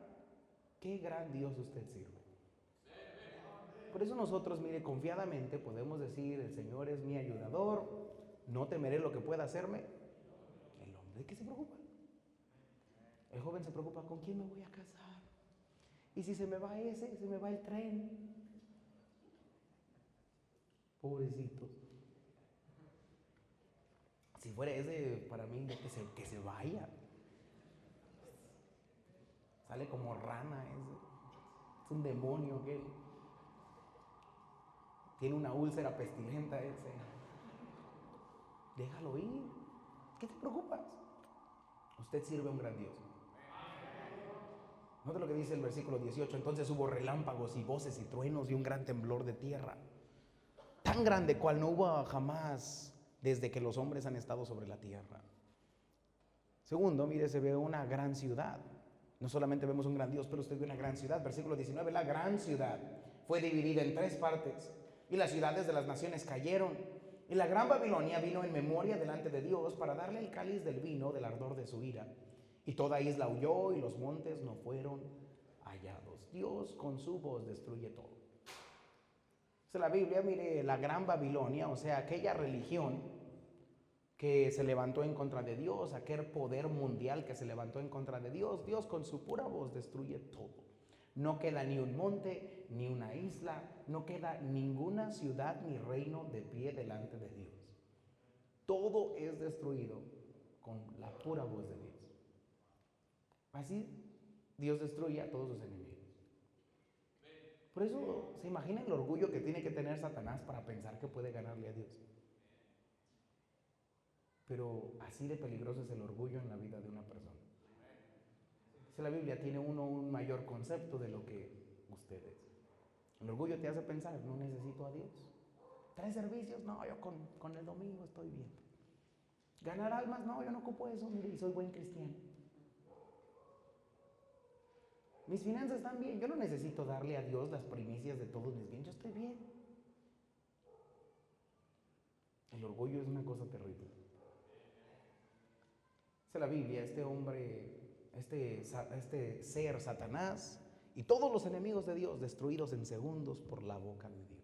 qué gran Dios usted sirve. Por eso nosotros, mire, confiadamente podemos decir: el Señor es mi ayudador, no temeré lo que pueda hacerme el hombre. ¿De qué se preocupa? El joven se preocupa: ¿con quién me voy a casar? Y si se me va ese, se me va el tren. Pobrecito. Si fuera ese, para mí, que se vaya. Sale como rana ese. Es un demonio aquel. Tiene una úlcera pestilenta ese. Déjalo ir. ¿Qué te preocupas? Usted sirve a un gran Dios. Nota lo que dice el versículo 18. Entonces hubo relámpagos y voces y truenos y un gran temblor de tierra, tan grande cual no hubo jamás desde que los hombres han estado sobre la tierra. Segundo, mire, se ve una gran ciudad. No solamente vemos un gran Dios, pero usted ve una gran ciudad. Versículo 19, la gran ciudad fue dividida en 3 partes, y las ciudades de las naciones cayeron. Y la gran Babilonia vino en memoria delante de Dios para darle el cáliz del vino del ardor de su ira. Y toda isla huyó y los montes no fueron hallados. Dios con su voz destruye todo. La Biblia, mire, la gran Babilonia, o sea, aquella religión que se levantó en contra de Dios, aquel poder mundial que se levantó en contra de Dios, Dios con su pura voz destruye todo. No queda ni un monte, ni una isla, no queda ninguna ciudad ni reino de pie delante de Dios. Todo es destruido con la pura voz de Dios. Así Dios destruye a todos sus enemigos. Por eso, ¿se imagina el orgullo que tiene que tener Satanás para pensar que puede ganarle a Dios? Pero así de peligroso es el orgullo en la vida de una persona. La Biblia tiene uno un mayor concepto de lo que usted es. El orgullo te hace pensar: no necesito a Dios. 3 servicios, no, yo con el domingo estoy bien. Ganar almas, no, yo no ocupo eso, mire, y soy buen cristiano. Mis finanzas están bien, yo no necesito darle a Dios las primicias de todos mis bienes, yo estoy bien. El orgullo es una cosa terrible. Dice la Biblia, este hombre, este ser Satanás y todos los enemigos de Dios destruidos en segundos por la boca de Dios.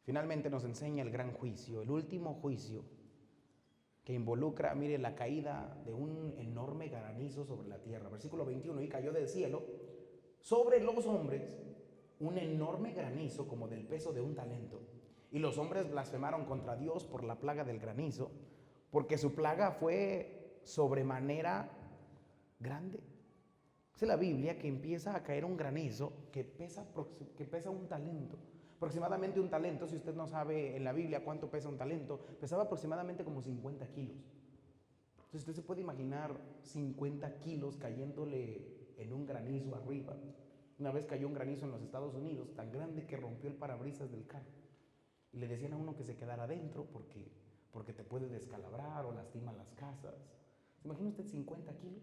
Finalmente nos enseña el gran juicio, el último juicio, que involucra, mire, la caída de un enorme granizo sobre la tierra. Versículo 21, y cayó del cielo sobre los hombres un enorme granizo como del peso de un talento. Y los hombres blasfemaron contra Dios por la plaga del granizo, porque su plaga fue sobremanera grande. Dice la Biblia que empieza a caer un granizo que pesa un talento. Aproximadamente un talento, si usted no sabe en la Biblia cuánto pesa un talento, pesaba aproximadamente como 50 kilos. Entonces usted se puede imaginar 50 kilos cayéndole en un granizo arriba. Una vez cayó un granizo en los Estados Unidos tan grande que rompió el parabrisas del carro. Y le decían a uno que se quedara adentro porque te puede descalabrar o lastima las casas. ¿Se imagina usted 50 kilos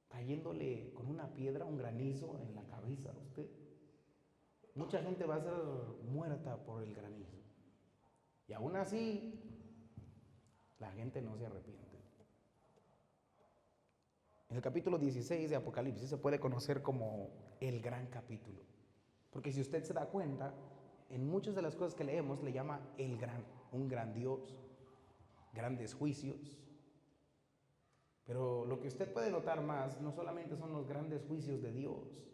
cayéndole con una piedra, un granizo en la cabeza a usted? Mucha gente va a ser muerta por el granizo. Y aún así, la gente no se arrepiente. En el capítulo 16 de Apocalipsis se puede conocer como el gran capítulo. Porque si usted se da cuenta, en muchas de las cosas que leemos le llama un gran Dios, grandes juicios. Pero lo que usted puede notar más no solamente son los grandes juicios de Dios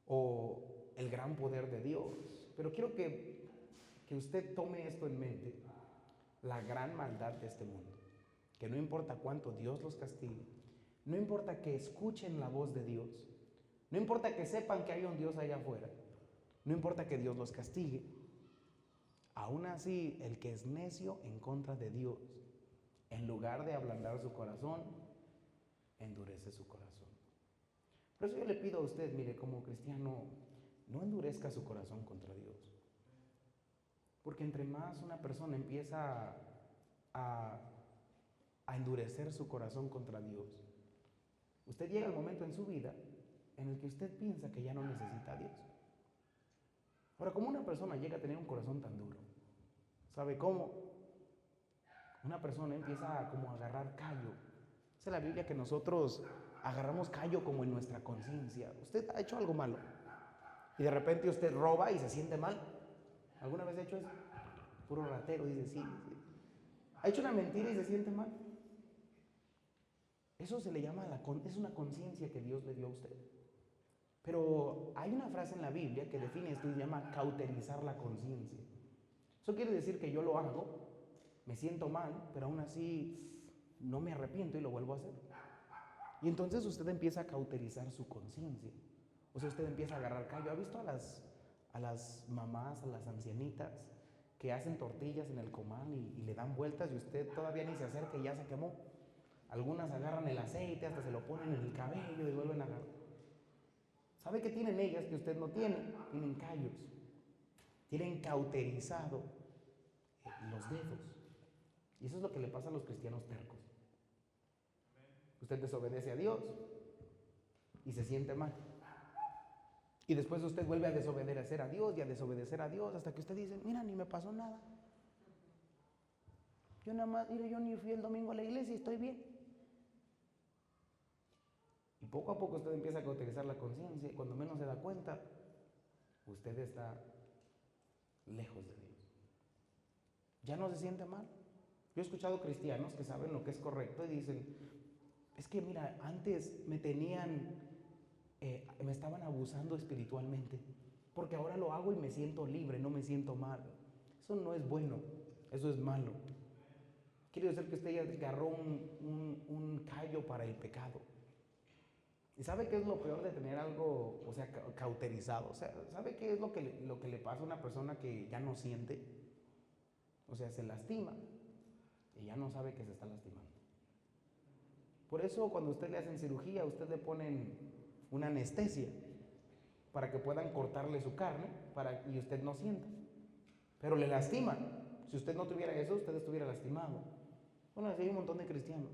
o el gran poder de Dios, pero quiero que usted tome esto en mente: la gran maldad de este mundo. Que no importa cuánto Dios los castigue, no importa que escuchen la voz de Dios, no importa que sepan que hay un Dios allá afuera, no importa que Dios los castigue, aún así el que es necio en contra de Dios, en lugar de ablandar su corazón, endurece su corazón. Por eso yo le pido a usted, mire, como cristiano, no endurezca su corazón contra Dios. Porque entre más una persona empieza a a endurecer su corazón contra Dios. Usted llega al momento en su vida en el que usted piensa que ya no necesita a Dios. Ahora, ¿cómo una persona llega a tener un corazón tan duro? ¿Sabe cómo? Una persona empieza como a agarrar callo. Dice la Biblia que nosotros agarramos callo como en nuestra conciencia. Usted ha hecho algo malo y de repente usted roba y se siente mal. ¿Alguna vez ha hecho eso? Puro ratero, dice sí. ¿Ha hecho una mentira y se siente mal? Eso se le llama, es una conciencia que Dios le dio a usted. Pero hay una frase en la Biblia que define esto y se llama cauterizar la conciencia. Eso quiere decir que yo lo hago, me siento mal, pero aún así no me arrepiento y lo vuelvo a hacer. Y entonces usted empieza a cauterizar su conciencia. O sea, usted empieza a agarrar callo. ¿Ha visto a las mamás, a las ancianitas que hacen tortillas en el comal y le dan vueltas y usted todavía ni se acerca y ya se quemó? Algunas agarran el aceite, hasta se lo ponen en el cabello y vuelven a agarrar. ¿Sabe qué tienen ellas que usted no tiene? Tienen callos. Tienen cauterizado los dedos. Y eso es lo que le pasa a los cristianos tercos. Usted desobedece a Dios y se siente mal. Y después usted vuelve a desobedecer a Dios y a desobedecer a Dios hasta que usted dice, mira, ni me pasó nada. Yo nada más, mire, yo ni fui el domingo a la iglesia y estoy bien. Y poco a poco usted empieza a cauterizar la conciencia y cuando menos se da cuenta, usted está lejos de Dios. Ya no se siente mal. Yo he escuchado cristianos que saben lo que es correcto y dicen, es que mira, antes me estaban abusando espiritualmente, porque ahora lo hago y me siento libre, no me siento mal. Eso no es bueno, eso es malo. Quiere decir que usted ya agarró un callo para el pecado. ¿Y sabe qué es lo peor de tener algo, o sea, cauterizado? O sea, ¿sabe qué es lo que le pasa a una persona que ya no siente? O sea, se lastima y ya no sabe que se está lastimando. Por eso cuando usted le hacen cirugía, a usted le ponen una anestesia para que puedan cortarle su carne y usted no sienta. Pero le lastiman. Si usted no tuviera eso, usted estuviera lastimado. Bueno, así hay un montón de cristianos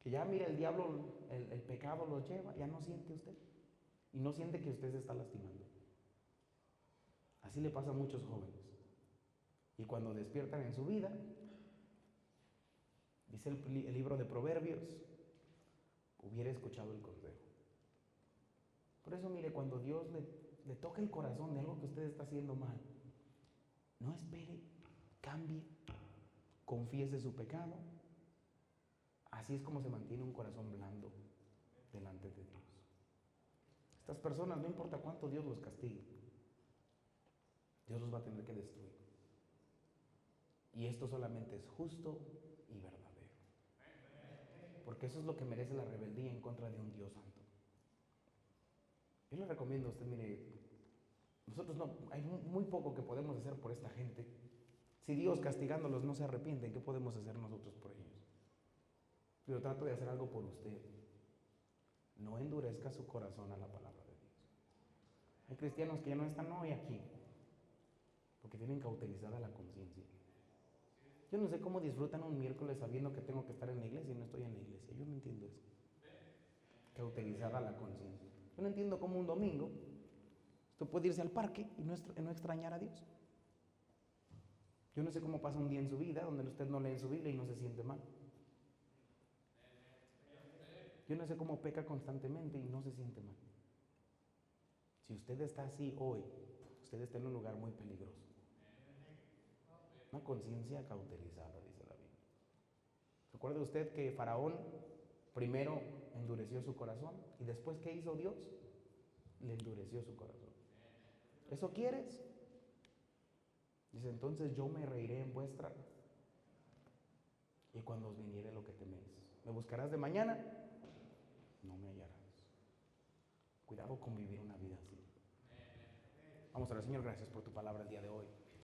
que ya mira el diablo, el pecado lo lleva, ya no siente usted. Y no siente que usted se está lastimando. Así le pasa a muchos jóvenes. Y cuando despiertan en su vida, dice el libro de Proverbios, hubiera escuchado el consejo. Por eso mire, cuando Dios le toca el corazón de algo que usted está haciendo mal, no espere, cambie, confiese su pecado. Así es como se mantiene un corazón blando delante de Dios. Estas personas, no importa cuánto Dios los castigue, Dios los va a tener que destruir. Y esto solamente es justo y verdadero. Porque eso es lo que merece la rebeldía en contra de un Dios santo. Yo le recomiendo a usted, mire, nosotros no, hay muy poco que podemos hacer por esta gente. Si Dios castigándolos no se arrepienten, ¿qué podemos hacer nosotros por ellos? Pero trato de hacer algo por usted. No endurezca su corazón a la palabra de Dios. Hay cristianos que ya no están hoy aquí porque tienen cauterizada la conciencia. Yo no sé cómo disfrutan un miércoles sabiendo que tengo que estar en la iglesia y no estoy en la iglesia. Yo no entiendo eso. Cauterizada la conciencia. Yo no entiendo cómo un domingo usted puede irse al parque y no extrañar a Dios. Yo no sé cómo pasa un día en su vida donde usted no lee su Biblia y no se siente mal. Yo no sé cómo peca constantemente y no se siente mal. Si usted está así hoy, usted está en un lugar muy peligroso. Una conciencia cauterizada, dice la Biblia. ¿Recuerda usted que Faraón primero endureció su corazón y después ¿qué hizo Dios? Le endureció su corazón. ¿Eso quieres? Dice, entonces yo me reiré en vuestra y cuando os viniere lo que teméis. ¿Me buscarás de mañana? No me hallarás. Cuidado con vivir una vida así. Vamos a ver, Señor, gracias por tu palabra el día de hoy.